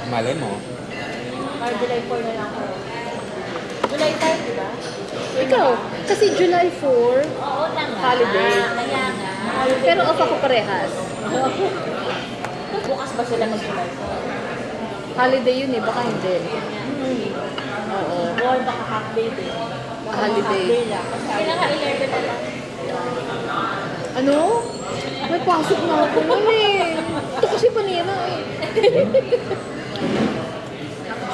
Malay mo. Or July 4 na lang ako. July 5, di ba? Ikaw, kasi July 4, Oo lang nga. Holiday. Kaya nga. pero off ako parehas. Bukas ba sila mag-July 4? Holiday yun eh, baka hindi. Oo. Or baka half day din. Baka Holiday. half day lang. Kaya nga 11 na lang. Ano? May pasok na ako nun eh. Ito kasi panira eh.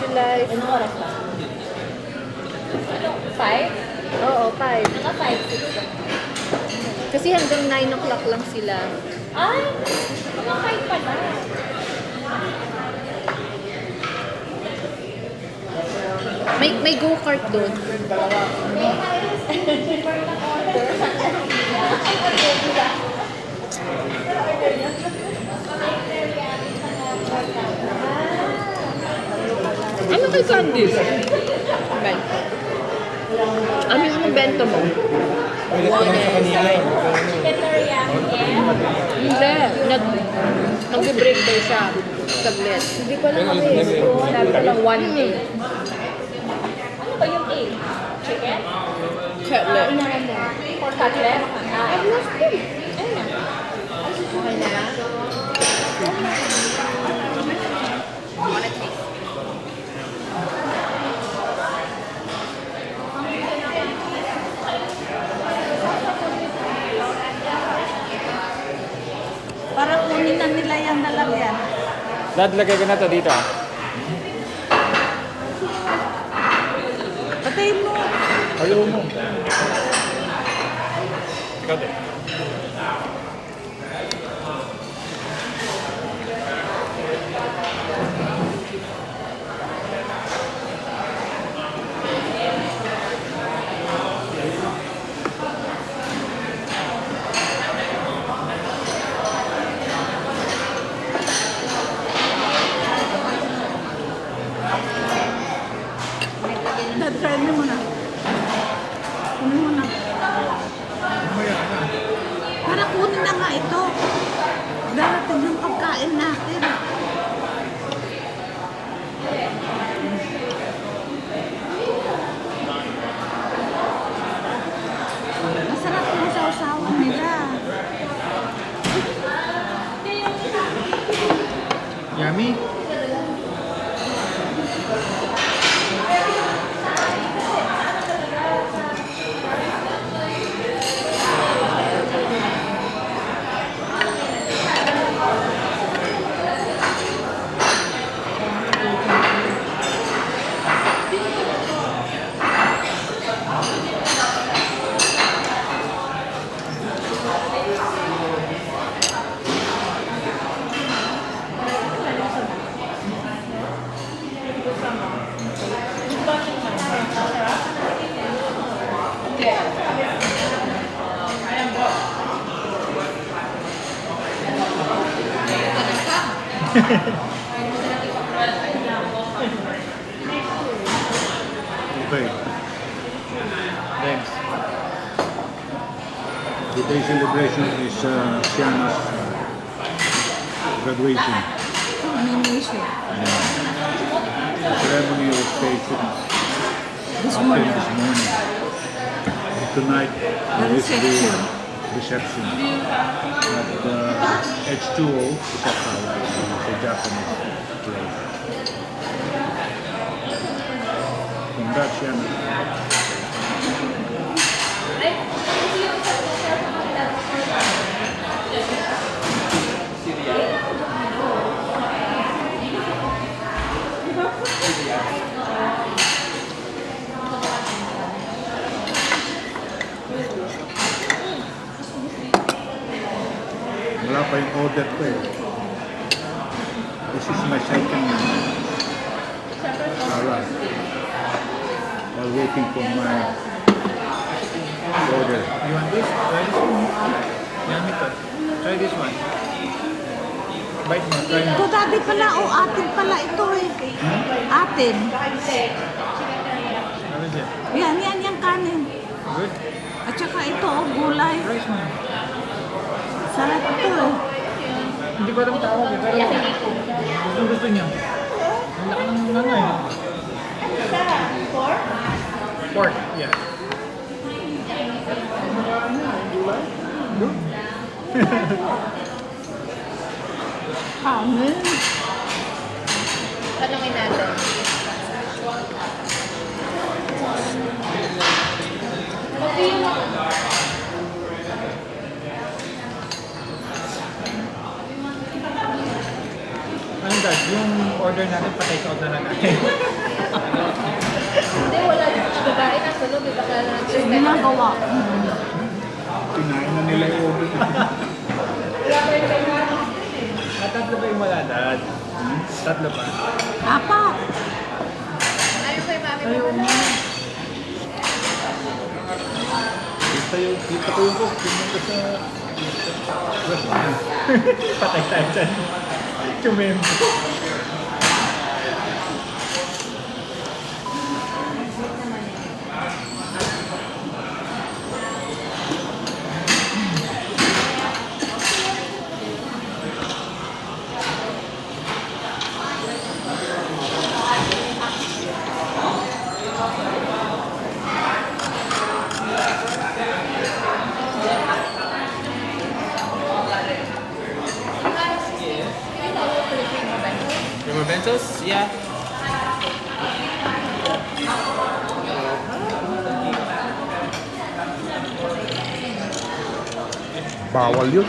July. Anong oras ba? 5? Oo, 5. Naka 5, 6. Kasi hanggang 9 o'clock lang sila. Ay! Mga 5 pala. May go-kart doon. Ano kay Candice? Ben. Ano yung bento mo? Ulit ko lang sa kanila eh. Hindi. Nag-break daw siya. Saglit. Hindi ko lang kami. Sabi ko lang 1 day. Ano ba yung 8? Chicken? Cutlet. Pork cutlet? I lost him. Okay na. Para kunin na nila yung lalagyan. Dad, lagay ko na to dito. Patayin mo. Ayaw mo. Ikaw din. Dad, try mo na. Kunin mo na. Para kunin na nga ito. Darating yung pagkain natin. Masarap yung sausawan nila. Yummy. Okay. Thanks. Today's celebration is Siana's graduation. Animation. The ceremony was taken This after morning. this morning. And tonight there is the reception at H2O Isakawa, the Japanese place. Congrats, Siana. Wala pa yung order ko eh. This is my second salad. While waiting for my order. You want this? Try this one. Yummy to. Try this one. Bite mo. Try mo. Ito dati pala, o atin pala ito eh. Atin. How is it? Yan yung kanin. Good? At saka ito, o gulay. Rice mo. Sarap ito eh. Hindi ko alam tawag eh. Pero gusto niya. Ang laki ng ano eh. Pork, yeah. Hangin. Tanungin natin. Ano dad, yung order natin pa-take out na lang natin. Hindi, wala yung mga babae na sunog. Iba ka na Ginagawa. Kinain na nila yung order. Tatlo ba yung wala dad? Tatlo pa. Apat. Ayaw kay mami Ayaw mo. mo. Kita ko yung cook. Pumunta sa restaurant. Patay tayo dyan. Tumempo. River Bentos? Yeah. Bawal yun.